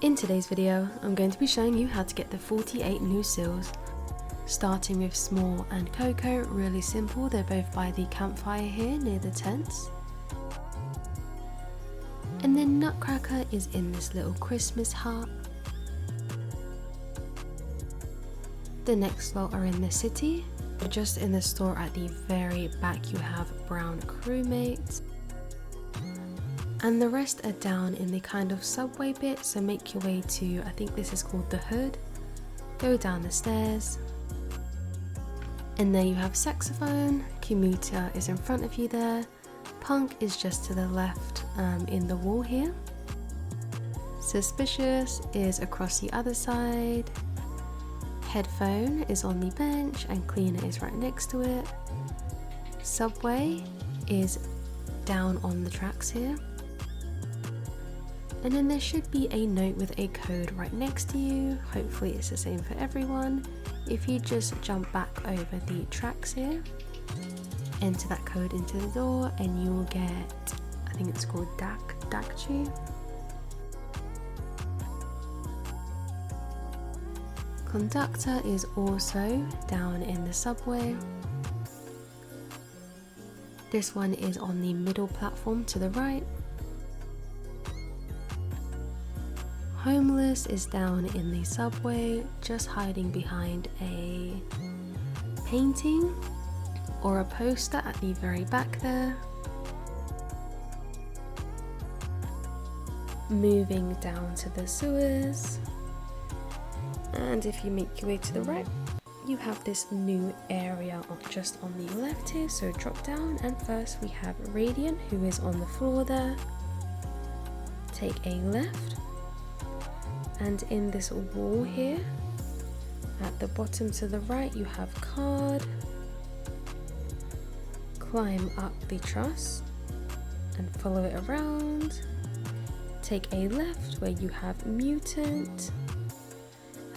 In today's video, I'm going to be showing you how to get the 48 new seals. Starting with Smore and Coco, really simple, they're both by the campfire here near the tents. And then Nutcracker is in this little Christmas hut. The next lot are in the city. Just in the store at the very back you have brown Crewmate. And the rest are down in the kind of subway bit, so make your way to, I think this is called the hood. Go down the stairs. And there you have Saxophone, Commuter is in front of you there. Punk is just to the left in the wall here. Suspicious is across the other side. Headphone is on the bench and Cleaner is right next to it. Subway is down on the tracks here. And then there should be a note with a code right next to you. Hopefully it's the same for everyone. If you just jump back over the tracks here, enter that code into the door and you'll get, I think it's called Ddakji. Conductor is also down in the subway. This one is on the middle platform to the right. Homeless is down in the subway, just hiding behind a painting or a poster at the very back there. Moving down to the sewers. And if you make your way to the right, you have this new area just on the left here, so drop down and first we have Radiant who is on the floor there. Take a left. And in this wall here, at the bottom to the right, you have Card. Climb up the truss and follow it around. Take a left where you have Mutant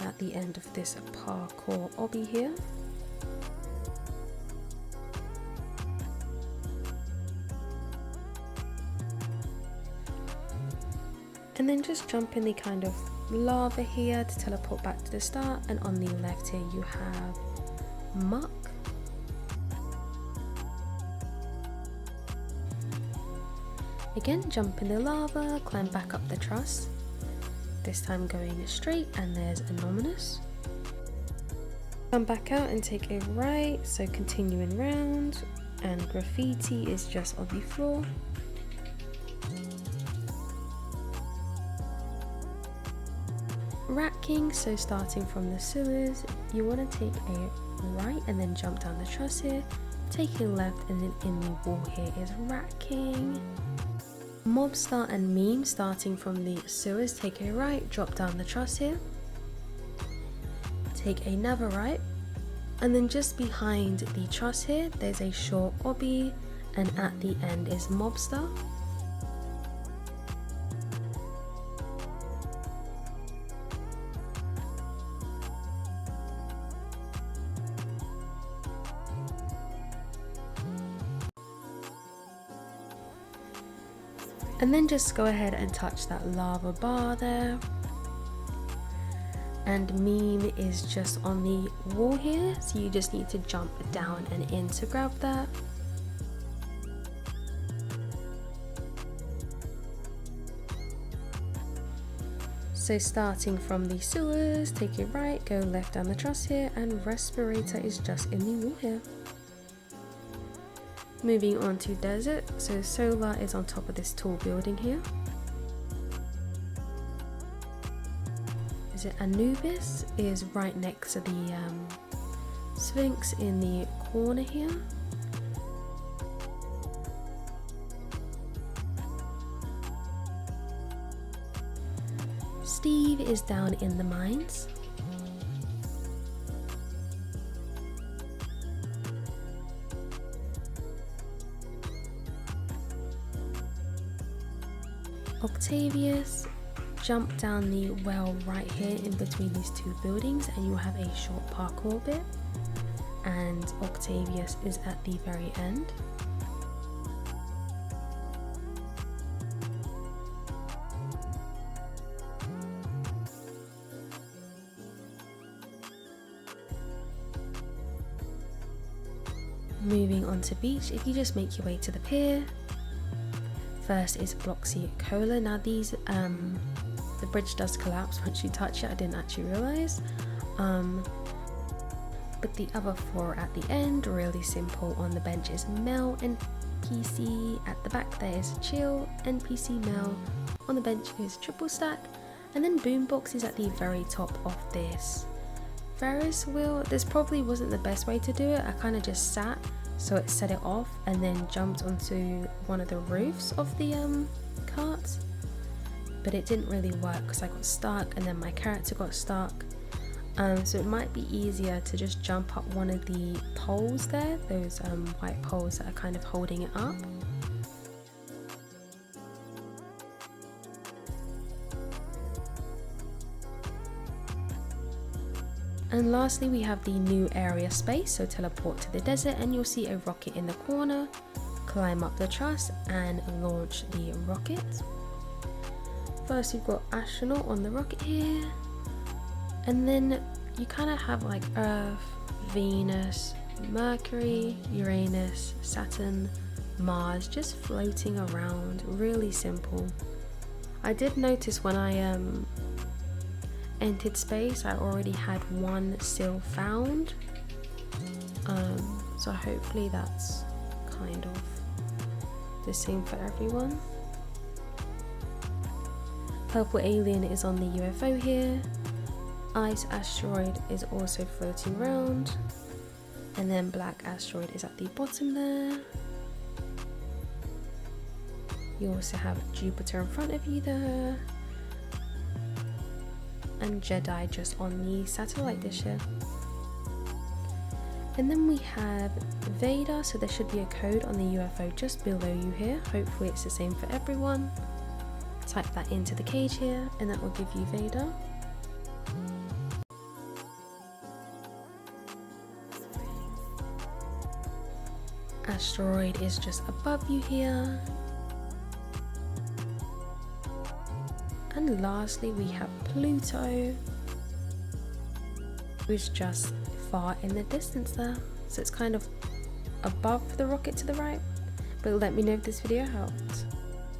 at the end of this parkour obby here. And then just jump in the kind of lava here to teleport back to the start, and on the left here you have Muck. Again, jump in the lava, climb back up the truss, this time going straight, and there's Anubis. Come back out and take a right, so continuing round, and Graffiti is just on the floor. Rat King, so starting from the sewers, you want to take a right and then jump down the truss here, take a left, and then in the wall here is Rat King. Mobster and Meme, starting from the sewers, take a right, drop down the truss here, take another right, and then just behind the truss here there's a short obby, and at the end is Mobster. And then just go ahead and touch that lava bar there. And Meme is just on the wall here, so you just need to jump down and in to grab that. So starting from the sewers, take it right, go left down the truss here, and Respirator is just in the wall here. Moving on to Desert, so Solar is on top of this tall building here. Is it Anubis? Is right next to the Sphinx in the corner here. Steve is down in the mines. Octavius, jump down the well right here in between these two buildings and you'll have a short parkour bit, and Octavius is at the very end. Moving on to beach, if you just make your way to the pier, first is Bloxy Cola. Now these, the bridge does collapse once you touch it, I didn't actually realise. But the other four at the end, really simple. On the bench is Mel and PC, at the back there is Chill, NPC Mel, on the bench is Triple Stack, and then Boombox is at the very top of this Ferris wheel. This probably wasn't the best way to do it. I kind of just sat so it set it off and then jumped onto one of the roofs of the carts, but it didn't really work because I got stuck and then my character got stuck. So it might be easier to just jump up one of the poles there, those white poles that are kind of holding it up. And lastly, we have the new area space, so teleport to the desert and you'll see a rocket in the corner. Climb up the truss and launch the rocket. First you've got Astronaut on the rocket here, and then you kind of have like Earth, Venus, Mercury, Uranus, Saturn, Mars just floating around. Really simple. I did notice when I entered space I already had one seal found, so hopefully that's kind of the same for everyone. Purple alien is on the UFO here. Ice asteroid is also floating around, and then black asteroid is at the bottom there. You also have Jupitar in front of you there, and Jedi just on the satellite dish here. And then we have Vadar, so there should be a code on the UFO just below you here. Hopefully it's the same for everyone. Type that into the cage here and that will give you Vadar. Asteroid is just above you here. And lastly we have Pluto, who's just far in the distance there. So it's kind of above the rocket to the right. But let me know if this video helped.